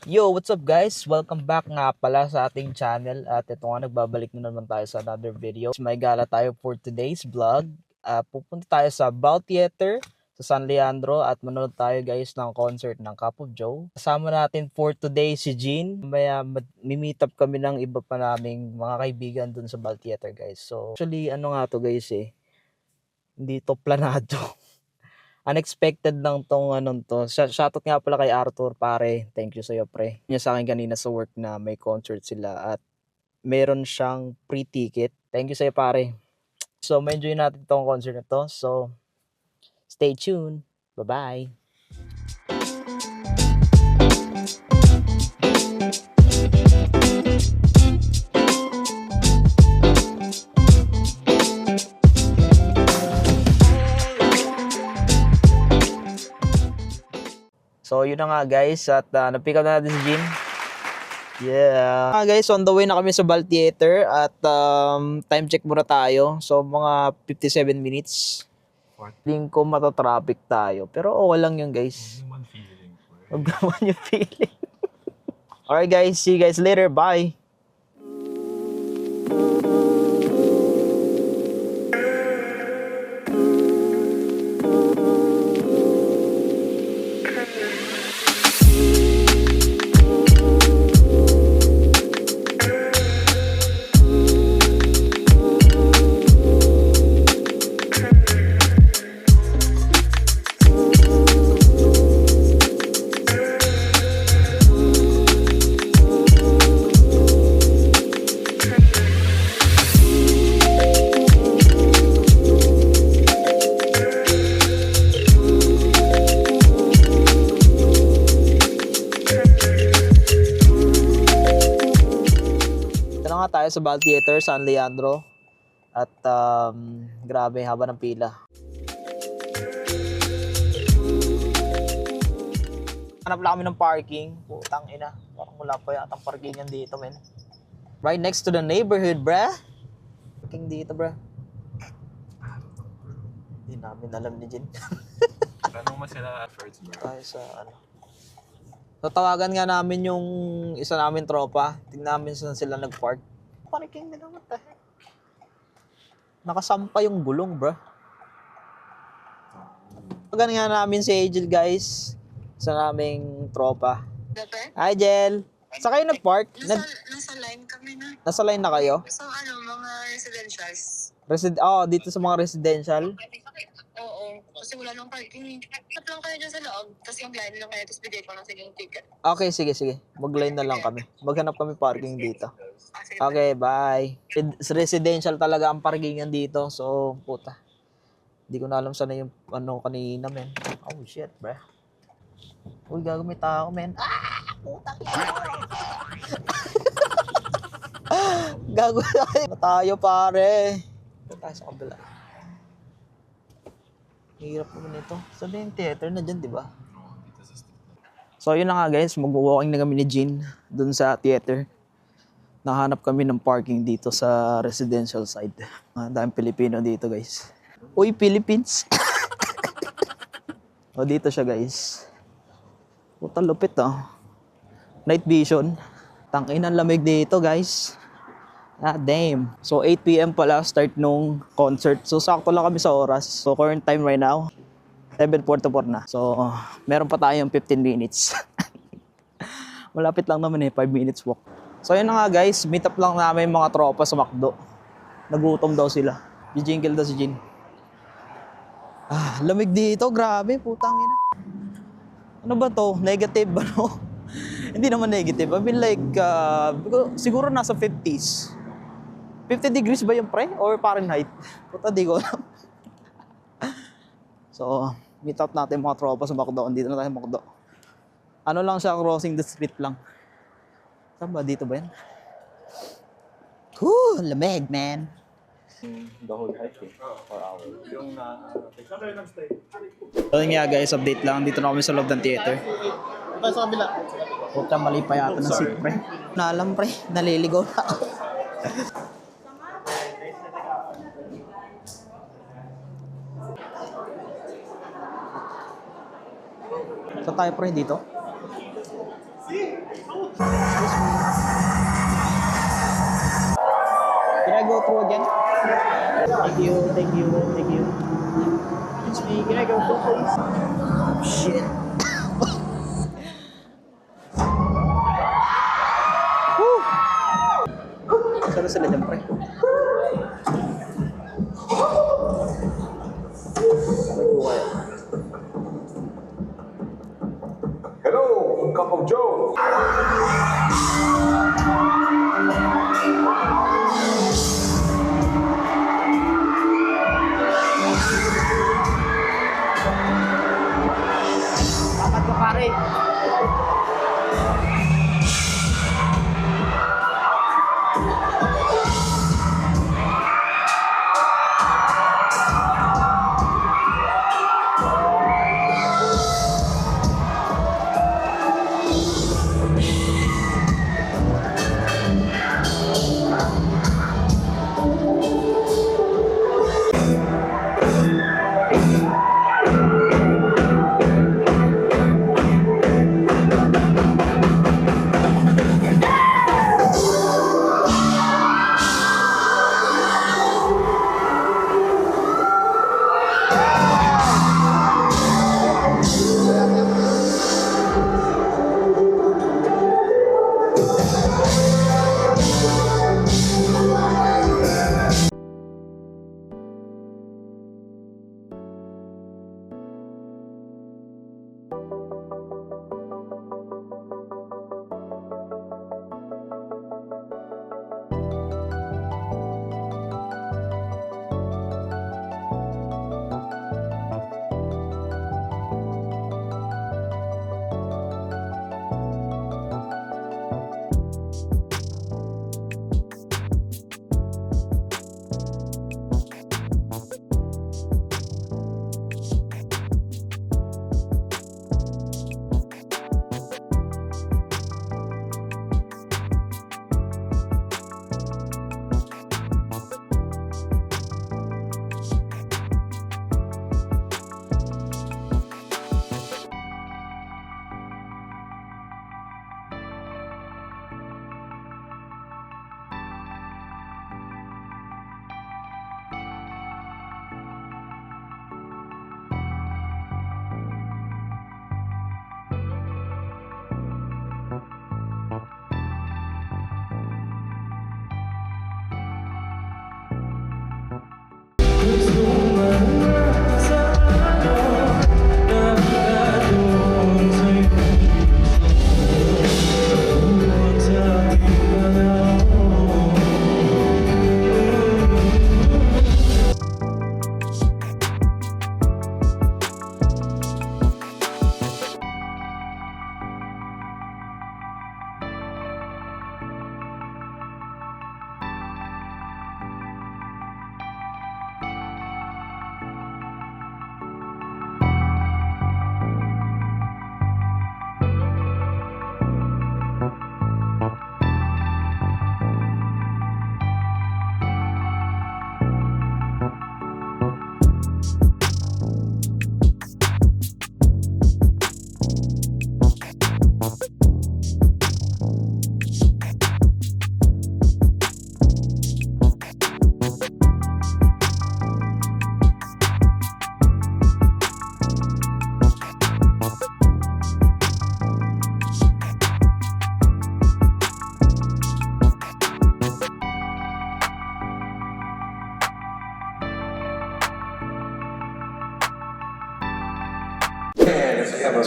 Yo, what's up guys? Welcome back nga pala sa ating channel at ito nga nagbabalik na naman tayo sa another video. May gala tayo for today's vlog. Pupunta tayo sa Bal Theater sa San Leandro at manonood tayo guys ng concert ng Cup of Joe. Kasama natin for today si Jean. Maya meet up kami ng iba pa naming mga kaibigan dun sa Bal Theater guys. So actually ano nga to guys hindi to planado. Unexpected lang tong anong to. Shoutout nga pala kay Arthur, pare. Thank you sa iyo, pre. Niya sa akin kanina sa work na may concert sila at meron siyang free ticket. Thank you sa iyo, pare. So, ma-enjoy natin tong concert na to. So, stay tuned. Bye-bye. So, yun na nga guys. At na-pick up na natin si Jim. Yeah. Guys, on the way na kami sa Bal Theater. At time check muna tayo. So, mga 57 minutes. Feeling ko matatraffic tayo. Pero okay lang yun guys. Huwag naman yung feeling. Alright guys, see you guys later. Bye. Tayo sa Bal Theater, San Leandro. At grabe, haba ng pila. Hanap lang kami ng parking. Putang ina. Parang wala pa yata ang parkingan dito, men. Right next to the neighborhood, bruh. Parking dito, bruh. Hindi namin alam ni Jin. Tanong mo sila first, bro. Tayo sa ano. So, tawagan nga namin yung isa namin tropa. Tingnan namin saan sila nag-park. Parking nila, what the heck? Nakasampa yung gulong, bro. Tawagan nga namin si Angel, guys. Sa naming tropa. Hi, Jel. Sa kayo nag-park? Nasa line kami na. Nasa line na kayo? So mga residentials. Dito sa mga residential? Oo. Kasi wala nang parking. Tap lang kayo dyan sa loob. Tapos yung line lang kayo. Tapos bigay ko lang sa yung ticket. Okay, sige. Mag-line na lang kami. Maghanap kami parking dito. Okay, bye. Residential talaga ang parkingan dito. So, puta. Hindi ko na alam sana yung ano kanina, men. Oh, shit, bro. Uy, gago may tao, men. Putang ina. Gago tayo, pare. Tayo sa kabila. Hirap naman ito. Saan yung theater na dyan, di ba? So, yun na nga guys. Mag-walking na kami ni Jean dun sa theater. Nahanap kami ng parking dito sa residential side. Daming Pilipino dito guys. Uy, Philippines! O, dito siya guys. Puta lupit Night vision. Tangin ang lamig dito guys. Damn. So 8 PM pala start nung concert. So sakto lang kami sa oras. So current time right now 7:44 na. So meron pa tayong 15 minutes. Malapit lang naman 5 minutes walk. So yun na nga guys, meet up lang namin mga tropa sa McDo. Nagutom daw sila. Jingle daw si Jin. Lamig dito, grabe, putang ina. Ano ba to? Negative ano? Hindi naman negative. I mean like siguro nasa 50s. 50 degrees ba yung pre? Or Fahrenheit? Puta, di ko alam. So, meet up natin mga tropa sa McDo. Dito na tayo McDo. Ano lang siya, crossing the street lang. Saan ba? Dito ba yan? Lamig, man. The whole hike, 4 hours. Yung So nga guys, update lang. Dito na kami sa loob ng theater. Tayo sa kabila. Puta, mali pa yata ng seat, pre. Naalam, pre. Naliligaw na ako. Saan tayo pre dito? Can I go through again? Thank you, thank you, thank you. Excuse me, can I go through please? Shit. Woo! Saan na sila dyan, pre? Hello, Cup of Joe. Bakit ko pare?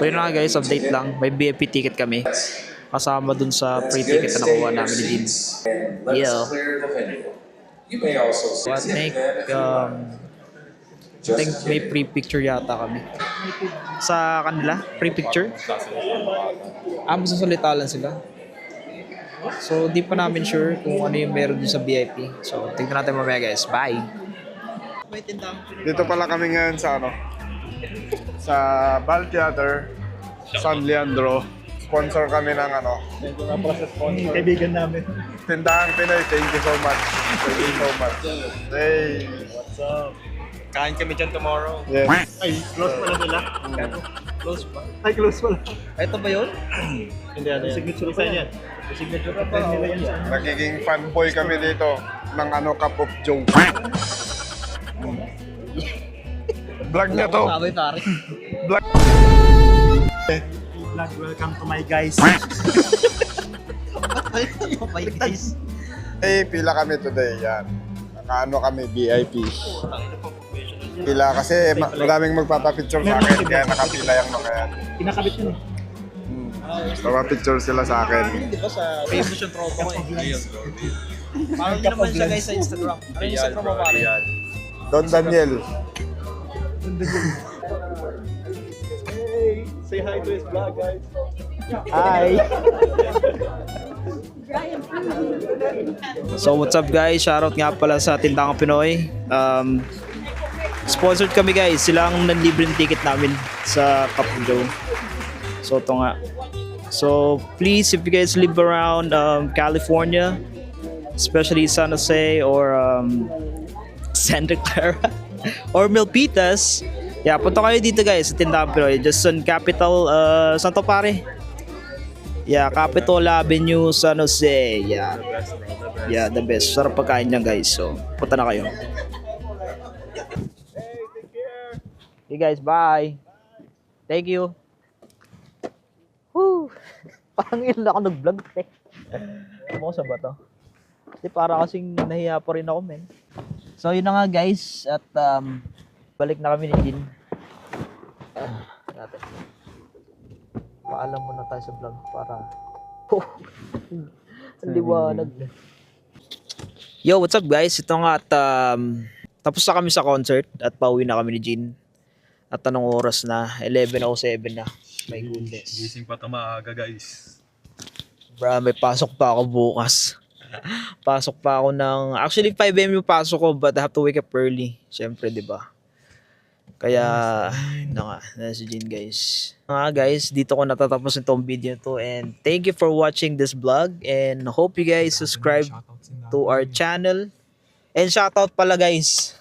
So yun na nga guys, update lang. May VIP ticket kami. Kasama dun sa free ticket na nakuha namin ni Dean. Yeah. So I think may free picture yata kami. Sa kanila, free picture? Masasalita lang sila. So di pa namin sure kung ano yung meron dun sa VIP. So tingnan natin mamaya guys. Bye! Dito pala kami ngayon sa sa Bal Theater, San Leandro. Sponsor kami ng Kaibigan namin. Tindahang Pinoy. Thank you so much. Thank you so much. Hey. What's up? Kain kami dyan tomorrow. Yes. Ay, close pala nila. Close pa. Ay, close pala. Ito ba yun? Hindi ano yan. Signature pa yan. Signature ka pa. Nila yan sa Nagiging fanboy kami dito ng Cup of Joe. Vlog niya to. Sabi pare. Vlog. vlog. Welcome to my guys. Oh my guys. Eh, pila kami today. Yan. Kami, VIP. Pila kasi maraming magpapapicture sa akin. Kaya nakapila yung mga yan. Pinakabit yun eh. Papapicture sila sa akin. Di ba sa famous yung tropa ko eh. Parang nyo naman siya guys sa Instagram. Ano yung Instagram mo pare? Don Daniel. Hey, say hi to his vlog, guys. Hi! So what's up guys? Shoutout nga pala sa Tindang Pinoy. Sponsored kami guys. Sila ang nanlibreng ticket namin sa Cup of Joe. So ito nga. So please, if you guys live around California, especially San Jose or Santa Clara or Milpitas, yeah, punta kayo dito guys sa Tindang Pinoy. Just on Capital, saan to pare? Yeah, Capitol Avenue, San Jose. Yeah. Yeah, the best. Sarap pagkain niyan guys. So, punta na kayo. Hey guys, bye. Thank you. Woo! Parang ilan ako nag-vlog eh. Ano ko sa bato? Kasi para kasing nahiya pa rin ako men. So yun na nga guys. At balik na kami ni Jin. Natin. Paalam muna tayo sa vlog para ang liwanag. Yo, what's up guys? Ito nga at tapos na kami sa concert at pauwi na kami ni Jin. At anong oras na? 11:07 na. My goodness. Gising pa maaga guys. Bro, may pasok pa ako bukas. Pasok pa ako ng... Actually, 5 AM yung pasok ko but I have to wake up early. Siyempre, di ba? Kaya, na si Jin guys. Guys, dito ko natatapos itong video to and thank you for watching this vlog and hope you guys subscribe to our channel. And shoutout pala guys.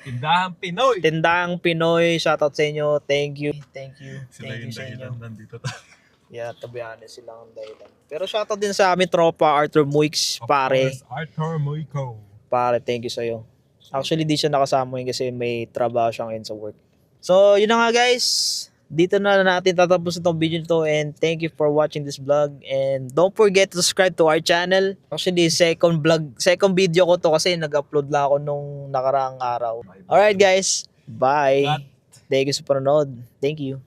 Tindahang Pinoy. Tindang Pinoy, shoutout sa inyo. Thank you. Thank you. Sila Thank you yung sa inyo. dahilan nandito tayo. Yeah, tabihanin sila ang dahilan. Pero shoutout din sa amin tropa, Arthur Muix, pare. Arthur Moico. Pare, thank you sa'yo. Actually, di siya nakasama yun kasi may trabaho siya ngayon sa work. So, yun na nga guys. Dito na natin tatapos itong video nito and thank you for watching this vlog. And don't forget to subscribe to our channel. Actually, second video ko to kasi nag-upload lang ako nung nakaraang araw. Alright guys, bye. Thank you sa panonood. Thank you.